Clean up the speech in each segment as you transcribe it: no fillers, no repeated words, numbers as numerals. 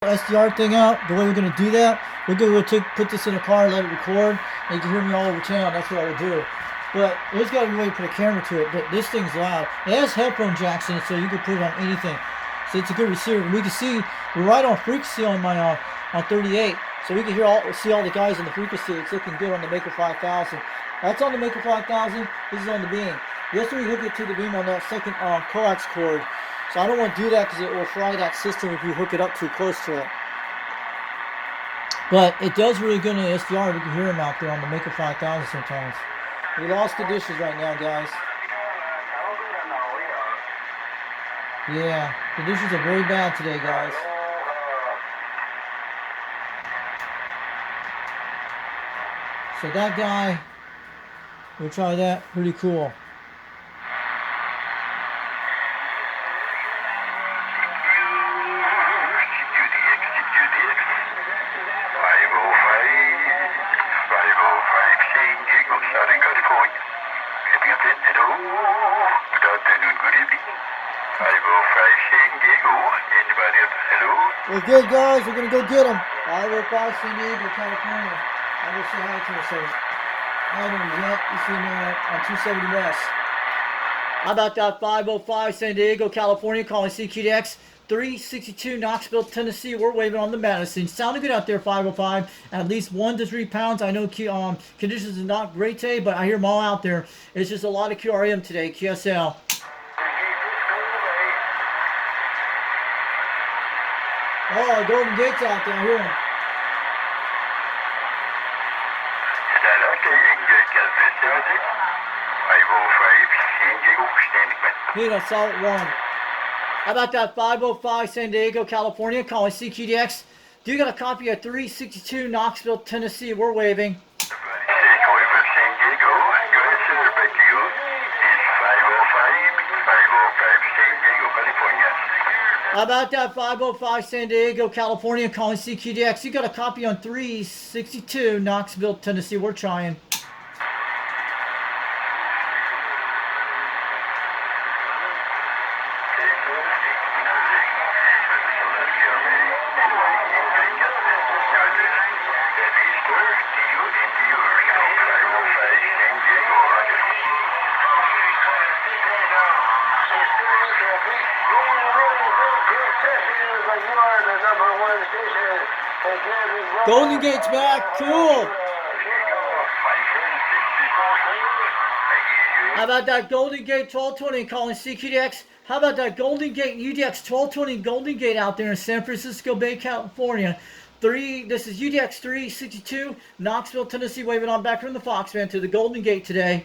SDR thing out. The way we're going to do that, we're going to put this in a car, let it record, and you can hear me all over town. That's what I would do. But there's got to be a way to put a camera to it. But this thing's loud. It has headphone jacks in it, so you can put it on anything. So it's a good receiver. We can see we're right on frequency on my on 38, so we can see all the guys on the frequency. It's looking good on the Maker 5000. That's on the Maker 5000. This is on the beam. Yesterday we hooked it to the beam on that second coax cord. So I don't want to do that because it will fry that system if you hook it up too close to it. But it does really good in the SDR. We can hear them out there on the Maker 5000 sometimes. We lost the dishes right now, guys. Yeah, the dishes are very bad today, guys. So that guy, we'll try that. Pretty cool. We're good, guys. We're going to go get them. 505 San Diego, California. I'm going to say hi to them. So, I don't know yet. You see me on 270 West. How about that 505 San Diego, California, calling UDX362, Knoxville, Tennessee. We're waving on the Madison. Sounding good out there, 505. At least 1 to 3 pounds. I know conditions are not great today, but I hear them all out there. It's just a lot of QRM today, QSL. Oh, Golden Gate's out there. I hear him. Need a solid one. How about that 505 San Diego, California, calling CQDX. Do you got a copy of 362 Knoxville, Tennessee? We're waving. How about that 505 San Diego, California, calling CQDX. You got a copy on 362 Knoxville, Tennessee. We're trying. Golden Gate's back. Cool. How about that Golden Gate 1220 calling CQDX? How about that Golden Gate UDX1220 Golden Gate out there in San Francisco Bay, California? This is UDX362, Knoxville, Tennessee, waving on back from the Fox Band to the Golden Gate today.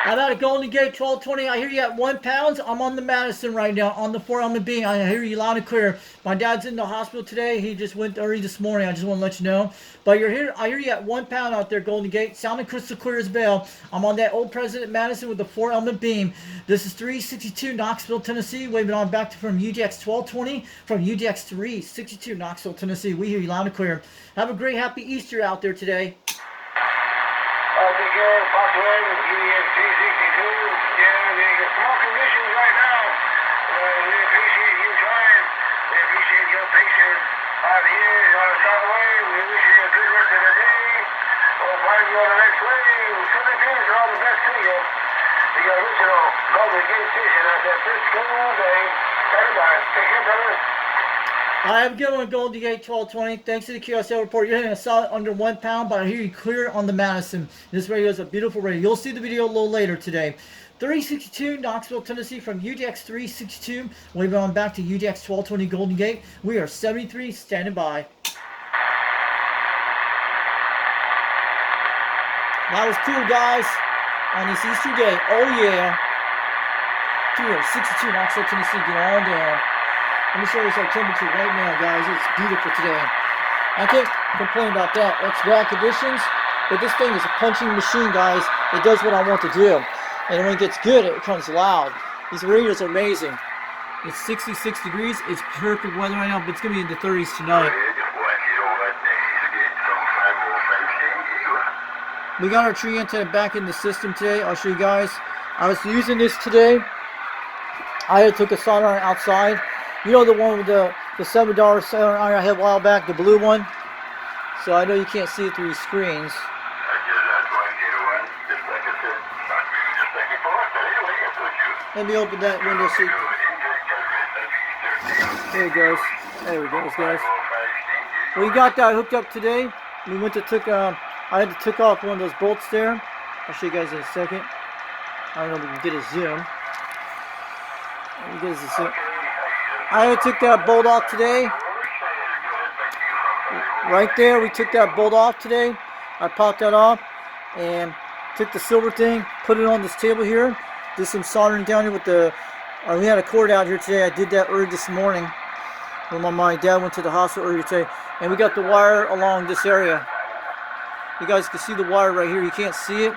How about a Golden Gate 1220? I hear you at 1 pound. I'm on the Madison right now on the 4 beam. I hear you loud and clear. My dad's in the hospital today. He just went early this morning. I just want to let you know. But you're here. I hear you at 1 pound out there, Golden Gate. Sounding crystal clear as bell. I'm on that old President Madison with the 4 beam. This is 362 Knoxville, Tennessee. Waving on back from UDX 1220 from UDX 362 Knoxville, Tennessee. We hear you loud and clear. Have a great happy Easter out there today. I have a good one, Golden Gate 1220. Thanks to the QSL report. You're hitting a solid under 1 pound, but I hear you clear on the Madison. This radio is a beautiful radio. You'll see the video a little later today. 362 Knoxville, Tennessee from UDX 362. Waving on back to UDX 1220 Golden Gate. We are 73 standing by. That was cool, guys, on this Easter day. Oh, yeah. 362 Knoxville, Tennessee. Get on down. Let me show you our temperature right now, guys. It's beautiful today. I can't complain about that. That's bad conditions, but this thing is a punching machine, guys. It does what I want to do. And when it gets good, it becomes loud. These radios are amazing. It's 66 degrees. It's perfect weather right now, but it's going to be in the 30s tonight. We got our tree antenna back in the system today. I'll show you guys. I was using this today. I took a solder iron outside. You know the one with the $7 solder iron I had a while back, the blue one? So I know you can't see it through these screens. Let me open that window so there it goes. There it goes, guys. We got that hooked up today. We went to I had to take off one of those bolts there. I'll show you guys in a second. I don't know if we can get a zoom. I had to take that bolt off today. Right there, we took that bolt off today. I popped that off and took the silver thing, put it on this table here. Did some soldering down here with the. We had a cord out here today. I did that early this morning when my dad went to the hospital earlier today. And we got the wire along this area. You guys can see the wire right here. You can't see it.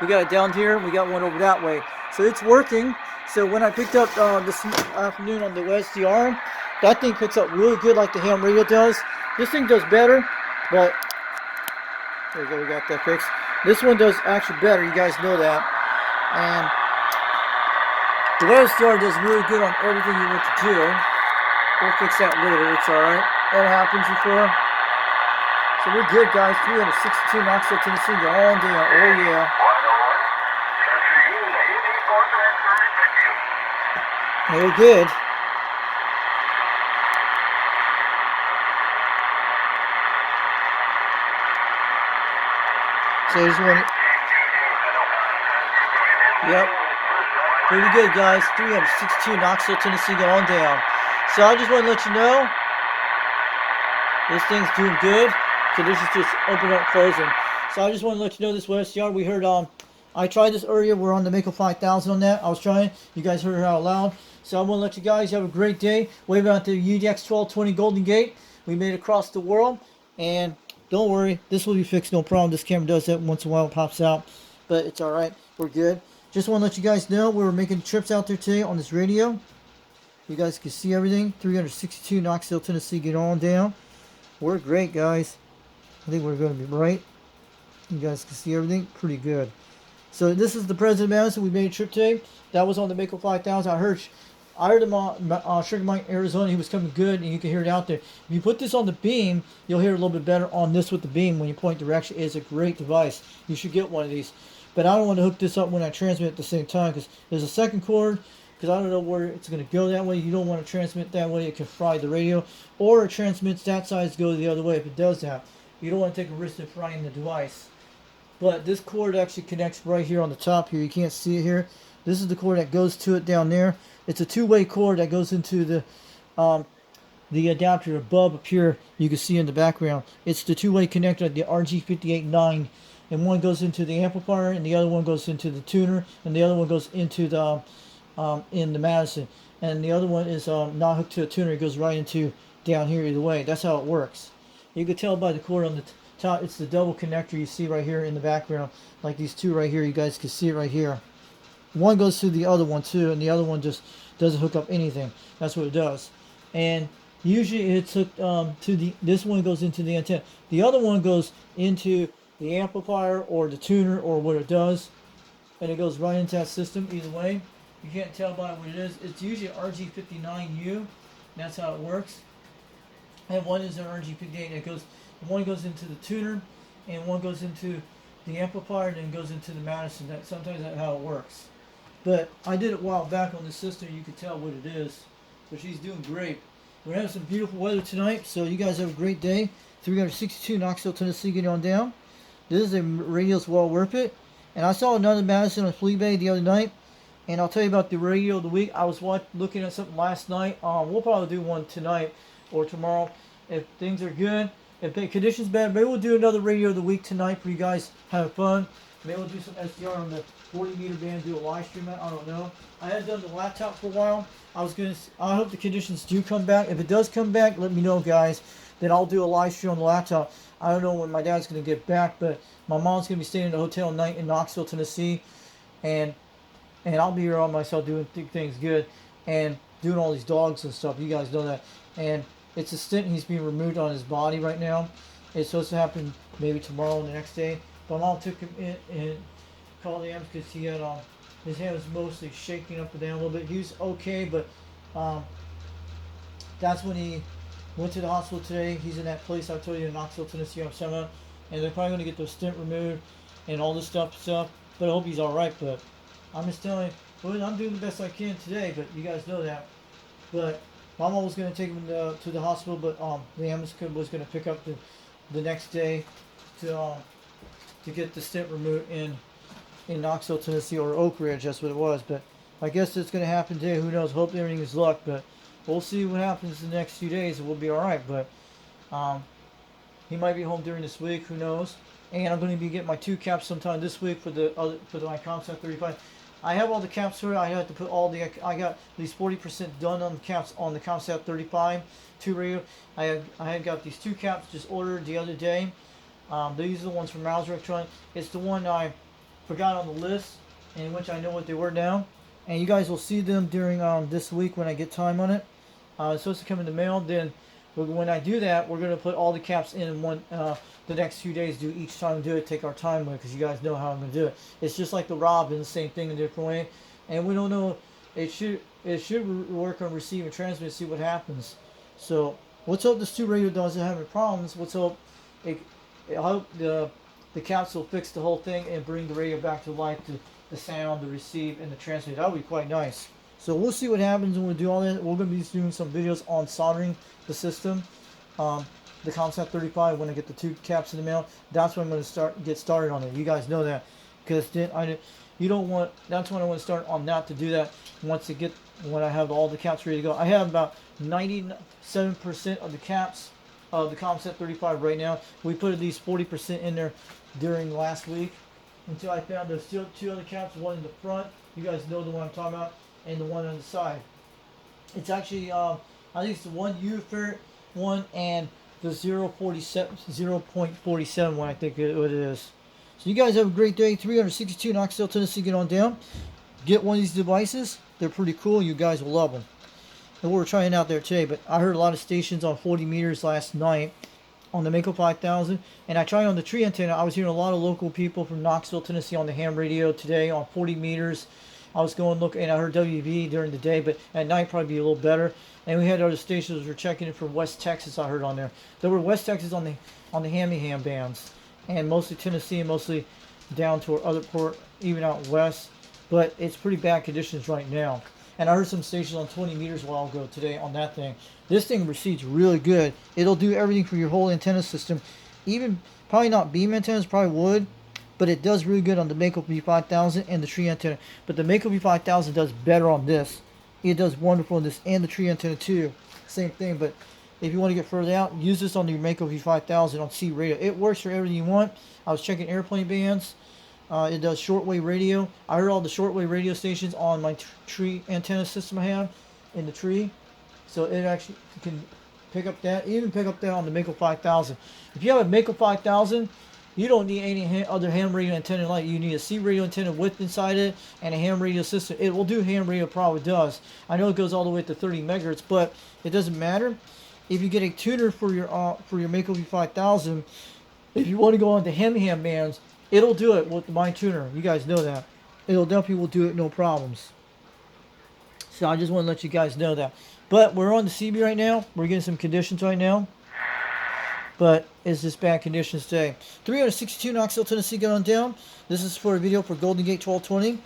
We got it down here. We got one over that way. So it's working. So when I picked up this afternoon on the SDR, that thing picks up really good like the ham radio does. This thing does better, but there we go. We got that fixed. This one does actually better. You guys know that. And the SDR does really good on everything you want to do. We'll fix that later. It's alright. That happens before. So we're good, guys. 362 Knoxville, Tennessee. You're all day. Oh, yeah. We're good. So here's one. Yep. Pretty good, guys. 362 Knoxville, Tennessee. Go on down. So I just want to let you know this thing's doing good. Conditions just open up, closing. So I just want to let you know this SDR. We heard I tried this earlier. We're on the Mako 5000 on that. I was trying. You guys heard it out loud. So I want to let you guys have a great day. Wave out the UDX1220 Golden Gate. We made it across the world. And don't worry, this will be fixed, no problem. This camera does that once in a while, it pops out. But it's alright. We're good. Just want to let you guys know we were making trips out there today on this radio. You guys can see everything. 362 Knoxville, Tennessee. Get on down. We're great, guys. I think we're going to be right. You guys can see everything. Pretty good. So this is the President Madison. We made a trip today. That was on the Mako 5000. I heard him on Sugar Mike, Arizona. He was coming good, and you can hear it out there. If you put this on the beam, you'll hear it a little bit better on this with the beam when you point direction. It's a great device. You should get one of these. But I don't want to hook this up when I transmit at the same time because there's a second cord. Because I don't know where it's going to go that way. You don't want to transmit that way. It can fry the radio. Or it transmits that side to go the other way if it does that. You don't want to take a risk of frying the device. But this cord actually connects right here on the top here. You can't see it here. This is the cord that goes to it down there. It's a two-way cord that goes into the adapter above up here. You can see in the background. It's the two-way connector, the RG589. And one goes into the amplifier, and the other one goes into the tuner, and the other one goes into the in the Madison. And the other one is not hooked to a tuner. It goes right into down here either way. That's how it works. You can tell by the cord on the top. It's the double connector you see right here in the background. Like these two right here. You guys can see it right here. One goes to the other one too, and the other one just doesn't hook up anything. That's what it does. And usually it's hooked to the. This one goes into the antenna. The other one goes into the amplifier or the tuner or what it does, and it goes right into that system either way. You can't tell by what it is. It's usually RG59U. That's how it works. And one is an RG58 that goes. One goes into the tuner, and one goes into the amplifier, and then goes into the Madison. Sometimes that's how it works. But I did it a while back on the system. You can tell what it is. But she's doing great. We're having some beautiful weather tonight, so you guys have a great day. 362 Knoxville, Tennessee, get on down. This is a radio's well worth it. And I saw another Madison on Flea Bay the other night. And I'll tell you about the radio of the week. I was looking at something last night. We'll probably do one tonight or tomorrow if things are good. If the conditions bad, maybe we'll do another radio of the week tonight for you guys. Have fun. Maybe we'll do some SDR on the 40 meter band. Do a live stream. I don't know. I hadn't done the laptop for a while. I hope the conditions do come back. If it does come back, let me know, guys. Then I'll do a live stream on the laptop. I don't know when my dad's going to get back, but my mom's going to be staying in a hotel night in Knoxville, Tennessee. And and I'll be here on myself doing things good and doing all these dogs and stuff. You guys know that. And it's a stent he's being removed on his body right now. It's supposed to happen maybe tomorrow or the next day. But mom took him in and called the ambulance because he had his hand was mostly shaking up and down a little bit. He was okay, but that's when he went to the hospital today. He's in that place I told you in Knoxville, Tennessee, I'm talking, and they're probably going to get the stent removed and all this stuff. But I hope he's all right. But I'm just telling you, well, I'm doing the best I can today. But you guys know that. But Mama was going to take him to the hospital, but the ambulance was going to pick up the next day to get the stent removed in Knoxville, Tennessee, or Oak Ridge. That's what it was. But I guess it's going to happen today. Who knows? Hope everything is luck. But we'll see what happens in the next few days, and we'll be all right. But he might be home during this week. Who knows? And I'm going to be getting my 2 caps sometime this week for my Comsat 35. I have all the caps for it. I have to put I got at least 40% done on the caps on the Comsat 35 2 radio. I had got these 2 caps just ordered the other day. These are the ones from Miles Electronic. It's the one I forgot on the list, in which I know what they were now. And you guys will see them during this week when I get time on it. It's supposed to come in the mail. Then when I do that, we're going to put all the caps in one. The next few days, do each time do it. Take our time with it, because you guys know how I'm going to do it. It's just like the Robin, the same thing in a different way. And we don't know. It should work on receive and transmit. See what happens. So let's hope this 2 radio doesn't have any problems. Let's hope I hope the caps will fix the whole thing and bring the radio back to life. The sound, the receive, and the transmit. That would be quite nice. So we'll see what happens when we do all that. We're going to be doing some videos on soldering the system. The Comsat 35, when I get the 2 caps in the mail, that's when I'm going to get started on it. You guys know that, because then you don't want. That's when I want to start on that, to do that when I have all the caps ready to go. I have about 97% of the caps of the Comsat 35 right now. We put at least 40% in there during last week until I found there's still 2 other caps. One in the front. You guys know the one I'm talking about, and the one on the side. It's actually I think it's the one U-Ferret one and the 0.47 one, I think it is. So you guys have a great day. 362 Knoxville, Tennessee. Get on down. Get one of these devices. They're pretty cool. You guys will love them. And we're trying out there today, but I heard a lot of stations on 40 meters last night on the Mako 5000, and I tried on the tree antenna. I was hearing a lot of local people from Knoxville, Tennessee on the ham radio today on 40 meters. I was going look, and I heard WV during the day, but at night probably be a little better. And we had other stations were checking it from West Texas. I heard on there. There were West Texas on the hammy ham bands, and mostly Tennessee, and mostly down to our other port, even out west. But it's pretty bad conditions right now. And I heard some stations on 20 meters a while ago today on that thing. This thing receives really good. It'll do everything for your whole antenna system. Even probably not beam antennas, probably would. But it does really good on the Mako V5000 and the tree antenna. But the Mako V5000 does better on this. It does wonderful on this and the tree antenna too. Same thing. But if you want to get further out, use this on your Mako V5000 on C radio. It works for everything you want. I was checking airplane bands. It does shortwave radio. I heard all the shortwave radio stations on my tree antenna system I have in the tree. So it actually can pick up that. Even pick up that on the Mako 5000. If you have a Mako 5000, you don't need any other ham radio antenna like you need a C radio antenna with inside it and a ham radio system. It will do ham radio, probably does. I know it goes all the way to 30 megahertz, but it doesn't matter. If you get a tuner for your Mako V5000, if you want to go on the ham bands, it'll do it with my tuner. You guys know that. It'll definitely will do it, no problems. So I just want to let you guys know that. But we're on the CB right now. We're getting some conditions right now. But it's just bad conditions today. 362 Knoxville, Tennessee, get on down. This is for a video for Golden Gate 1220.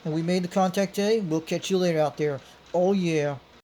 And we made the contact today. We'll catch you later out there. Oh, yeah.